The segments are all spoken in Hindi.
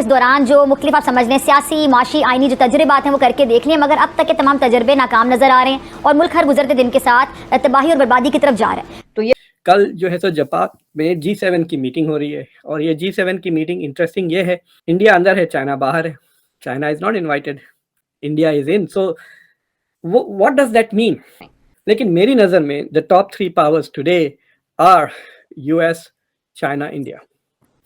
इस दौरान जो मुख्तलिफ आप समझ लें सियासी, माशी, आइनी जो तजर्बात हैं वो करके देख लिए, मगर अब तक के तमाम तजर्बे नाकाम नजर आ रहे हैं और मुल्क हर गुजरते दिन के साथ तबाही और बर्बादी की तरफ जा रहा है। तो ये कल जो है सो जापान में G7 की मीटिंग हो रही है और ये G7 की मीटिंग इंटरेस्टिंग ये है, इंडिया अंदर है, चाइना बाहर है। China is not invited, India is in. So what does that mean? लेकिन मेरी नज़र में the top 3 powers today are US, China, India.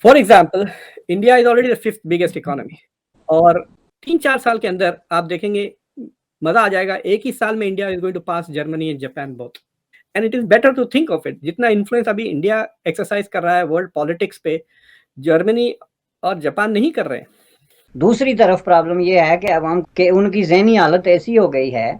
For example, India is already the 5th biggest economy और 3-4 साल के अंदर आप देखेंगे मजा आ जाएगा। एक ही साल में India is going to pass Germany and Japan both, and it is better to think of it. जितना इन्फ्लुएंस अभी इंडिया एक्सरसाइज कर रहा है वर्ल्ड पॉलिटिक्स पे, जर्मनी और जापान नहीं कर रहे हैं। दूसरी तरफ प्रॉब्लम ये है कि अवाम के उनकी ज़हनी हालत ऐसी हो गई है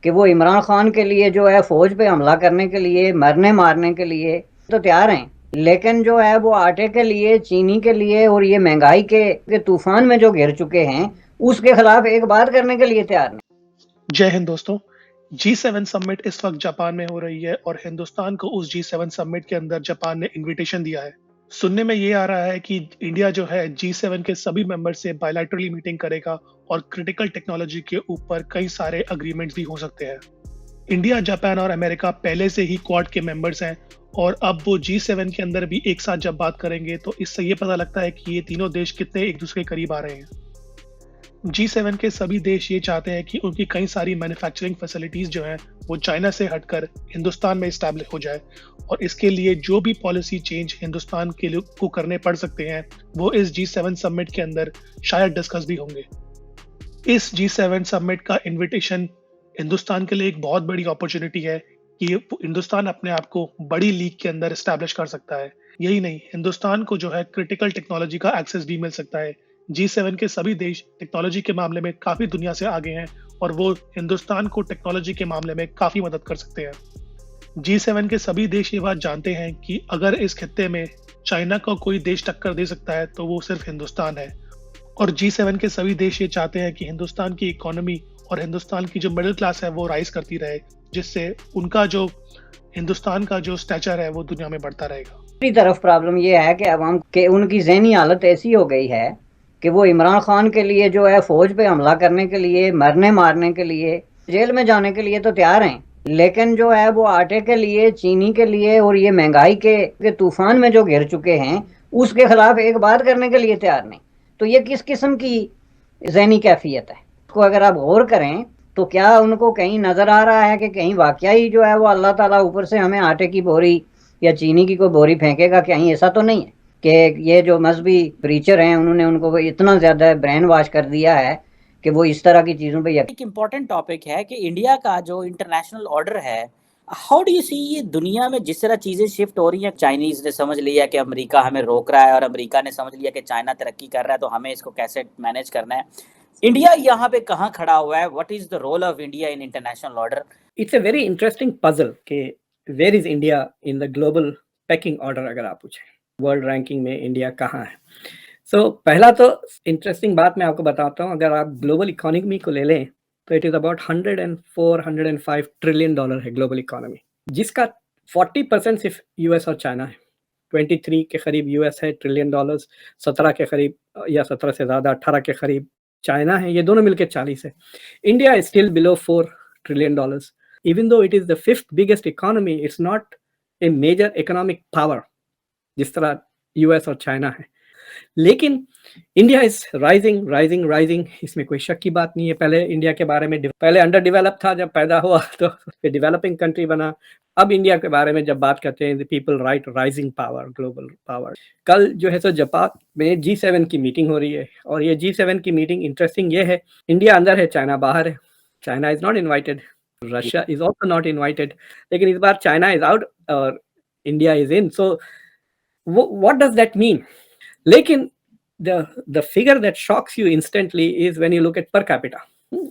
कि वो इमरान खान के लिए जो है फौज पे हमला करने के लिए, मरने मारने के लिए तो तैयार हैं, लेकिन जो है वो आटे के लिए, चीनी के लिए और ये महंगाई के तूफान में जो घिर चुके हैं उसके खिलाफ एक बात करने के लिए तैयार नहीं। जय हिंद दोस्तों। G7 समिट इस वक्त जापान में हो रही है और हिंदुस्तान को उस G7 समिट के अंदर जापान ने इनविटेशन दिया है। सुनने में ये आ रहा है कि इंडिया जो है G7 के सभी मेंबर से बायलैटरली मीटिंग करेगा और क्रिटिकल टेक्नोलॉजी के ऊपर कई सारे अग्रीमेंट्स भी हो सकते हैं। इंडिया, जापान और अमेरिका पहले से ही क्वाड के मेंबर्स हैं और अब वो G7 के अंदर भी एक साथ जब बात करेंगे तो इससे ये पता लगता है कि ये तीनों देश कितने एक दूसरे के करीब आ रहे हैं। G7 के सभी देश ये चाहते हैं कि उनकी कई सारी मैन्युफैक्चरिंग फैसिलिटीज जो हैं वो चाइना से हटकर हिंदुस्तान में इस्टेब्लिश हो जाए और इसके लिए जो भी पॉलिसी चेंज हिंदुस्तान के लिए को करने पड़ सकते हैं वो इस G7 समिट के अंदर शायद डिस्कस भी होंगे। इस G7 समिट का इन्विटेशन हिंदुस्तान के लिए एक बहुत बड़ी अपॉर्चुनिटी है कि हिंदुस्तान अपने आप को बड़ी लीग के अंदर इस्टेब्लिश कर सकता है। यही नहीं, हिंदुस्तान को जो है क्रिटिकल टेक्नोलॉजी का एक्सेस भी मिल सकता है। G7 के सभी देश टेक्नोलॉजी के मामले में काफी दुनिया से आगे हैं और वो हिंदुस्तान को टेक्नोलॉजी के मामले में काफी मदद कर सकते हैं। G7 के सभी देश ये बात जानते हैं कि अगर इस खित्ते में चाइना का कोई देश टक्कर दे सकता है तो वो सिर्फ हिंदुस्तान है और G7 के सभी देश ये चाहते हैं कि हिंदुस्तान की इकोनॉमी और हिंदुस्तान की जो मिडिल क्लास है वो राइज करती रहे, जिससे उनका जो हिंदुस्तान का जो स्टैचर है वो दुनिया में बढ़ता रहेगा। दूसरी तरफ प्रॉब्लम ये है कि अवाम के उनकी ज़हनी हालत ऐसी हो गई है कि वो इमरान खान के लिए जो है फौज पे हमला करने के लिए, मरने मारने के लिए, जेल में जाने के लिए तो तैयार हैं, लेकिन जो है वो आटे के लिए, चीनी के लिए और ये महंगाई के तूफान में जो घिर चुके हैं उसके खिलाफ एक बात करने के लिए तैयार नहीं। तो ये किस किस्म की ज़हनी कैफियत है? इसको अगर आप गौर करें तो क्या उनको कहीं नज़र आ रहा है कि कहीं वाकया ही जो है वो अल्लाह ताला ऊपर से हमें आटे की बोरी या चीनी की कोई बोरी फेंकेगा? कहीं ऐसा तो नहीं है कि ये जो मजहबी प्रीचर हैं उन्होंने उनको इतना ज़्यादा ब्रेन वॉश कर दिया है कि वो इस तरह की चीज़ों पे एक इम्पॉर्टेंट टॉपिक है कि इंडिया का जो इंटरनेशनल ऑर्डर है, हाउ डू यू सी ये दुनिया में जिस तरह चीज़ें शिफ्ट हो रही हैं। चाइनीज़ ने समझ लिया कि अमेरिका हमें रोक रहा है और अमेरिका ने समझ लिया कि चाइना तरक्की कर रहा है तो हमें इसको कैसे मैनेज करना है। इंडिया यहाँ पे कहाँ खड़ा हुआ है? What is the role of India in international order? It's a very interesting puzzle कि where is India in the global pecking order. अगर आप पूछें वर्ल्ड रैंकिंग में इंडिया कहाँ है, सो पहला तो इंटरेस्टिंग बात मैं आपको बताता हूँ। अगर आप ग्लोबल इकोनॉमी को ले लें तो it is about 104-105 trillion dollar है ग्लोबल इकोनॉमी, जिसका 40% सिर्फ यूएस और चाइना है। 23 के करीब यूएस है ट्रिलियन डॉलर्स, 17 के करीब या 17 से ज़्यादा 18 के करीब चाइना है, ये दोनों मिलकर 40 है। India is still below 4 trillion dollars. Even though it is the 5th biggest economy, it's not a major economic power जिस तरह यूएस और चाइना है, लेकिन India is rising rising rising, इसमें कोई शक की बात नहीं है। पहले इंडिया के बारे में पहले अंडर डेवलप था, जब पैदा हुआ तो फिर डेवलपिंग कंट्री बना। अब इंडिया के बारे में जब बात करते हैं people right rising power, global power. कल जो है सो जापान में G7 की मीटिंग हो रही है और ये G7 की मीटिंग इंटरेस्टिंग ये है, इंडिया अंदर है, चाइना बाहर है। China is not invited, Russia is also not invited, लेकिन इस बार चाइना इज आउट और India is in. So what does that mean? लेकिन the figure that shocks you instantly is when you look at per capita.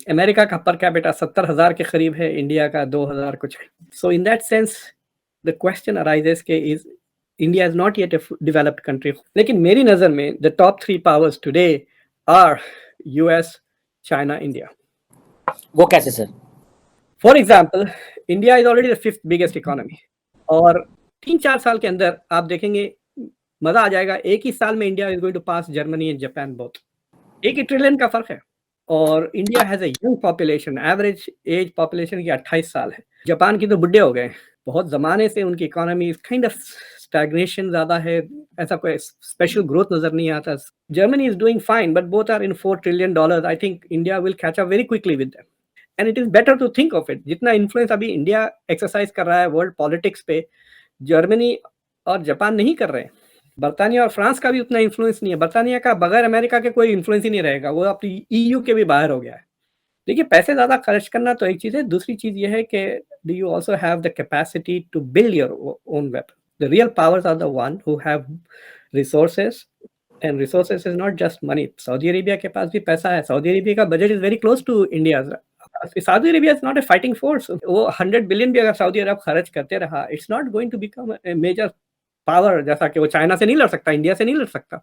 America का पर कैपिटा 70,000 के करीब है, इंडिया का 2,000 कुछ है। So in that sense the question arises कि is India is not yet a developed country. लेकिन मेरी नज़र में the top 3 powers today are US, China, India. वो कैसे sir? For example, India is already the 5th biggest economy और 3-4 साल के अंदर आप देखेंगे मजा आ जाएगा। एक ही साल में India is going to pass Germany and Japan both, 1 ही ट्रिलियन का फर्क है। और India has a young population, average age population की 28 साल है। जापान की तो बुढ़े हो गए, बहुत ज़माने से उनकी इकोनॉमी काइंड ऑफ स्टैग्नेशन ज़्यादा है, ऐसा कोई स्पेशल ग्रोथ नज़र नहीं आता। Germany is doing fine but both are in $4 trillion. I think India will catch up very quickly with them and it is better to think of it. जितना इन्फ्लुएंस अभी इंडिया एक्सरसाइज कर रहा है वर्ल्ड पॉलिटिक्स पे, जर्मनी और जापान नहीं कर रहे हैं। बर्तानिया और फ्रांस का भी उतना इन्फ्लुएंस नहीं है। बर्तानिया का बगैर अमेरिका के कोई इन्फ्लुएंस ही नहीं रहेगा, वो अपनी ईयू के भी बाहर हो गया है। देखिए, पैसे ज़्यादा खर्च करना तो एक चीज़ है, दूसरी चीज़ ये है कि do you also have the capacity to build your own weapon. The real powers are the one who have resources, and resources is not just money. Saudi Arabia के पास भी पैसा है, सऊदी अरेबिया का budget is very close to India. Saudi Arabia is not a fighting force. वो 100 बिलियन भी अगर सऊदी अरब खर्च करते रहा, it's not going to become a major power. जैसा कि वो चाइना से नहीं लड़ सकता, इंडिया से नहीं लड़ सकता।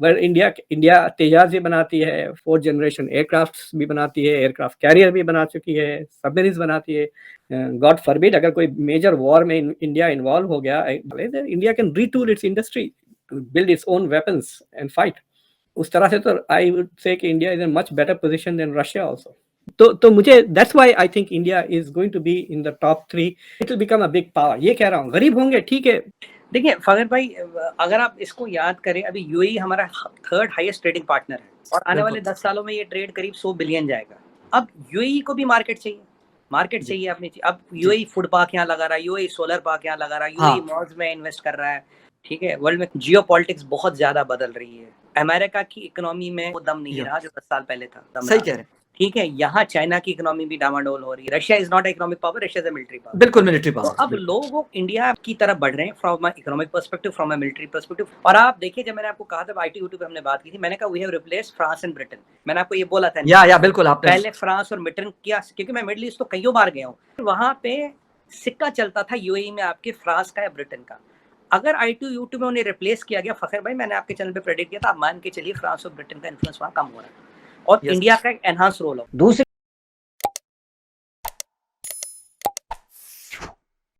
बट इंडिया तेजाज भी बनाती है, 4th जनरेशन एयरक्राफ्ट भी बनाती है, एयरक्राफ्ट कैरियर भी बना चुकी है, सबमरीन्स बनाती है। गॉड फॉरबिड अगर कोई मेजर वॉर में इंडिया इन्वॉल्व हो गया, India can retool its industry to build its own weapons and fight. उस तरह से तो आई वुड से कि India is in much better position than Russia also. तो मुझे that's why I think India is going to be in the top 3। It will become a big power. ये कह रहा हूँ, गरीब होंगे ठीक है। देखिए फगर भाई, अगर आप इसको याद करें, अभी यूएई हमारा 3rd हाईएस्ट ट्रेडिंग पार्टनर है और आने वाले 10 सालों में ये ट्रेड करीब 100 बिलियन जाएगा। अब यूएई को भी मार्केट चाहिए अपनी। अब यूएई फूड पार्क यहाँ लगा रहा है, यूएई सोलर पार्क यहाँ लगा रहा है, यूएई मॉल्स में इन्वेस्ट कर रहा है। ठीक है, वर्ल्ड में जियोपॉलिटिक्स बहुत ज्यादा बदल रही है। अमेरिका की इकोनॉमी में वो दम नहीं रहा जो 10 साल पहले था। सही कह रहे हैं। ठीक है, यहाँ चाइना की इकोनॉमी भी डामाडोल हो रही है। Russia is not economic power, Russia is a military power. बिल्कुल मिलिट्री तो पावर। अब लोग इंडिया की तरफ बढ़ रहे हैं from economic perspective, from a military perspective. और आप देखिए, जब मैंने आपको कहा था आईटी यूट्यूब पे हमने बात की थी, मैंने कहा we have replaced France and Britain. मैंने आपको ये बोला था या बिल्कुल आपने पहले फ्रांस और ब्रिटेन किया, क्योंकि मैं मिडिल ईस्ट तो कईयों बार गया हूँ, वहां पे सिक्का चलता था यूएई में आपके फ्रांस का या ब्रिटेन का। अगर आईटी यूट्यूब में उन्हें रिप्लेस किया गया, फखर भाई मैंने आपके चैनल पे प्रेडिक्ट किया था, आप मान के चलिए फ्रांस और ब्रिटेन का इन्फ्लुएंस वहां कम हो रहा है और इंडिया का एक एनहांस रोल हो। दूसरी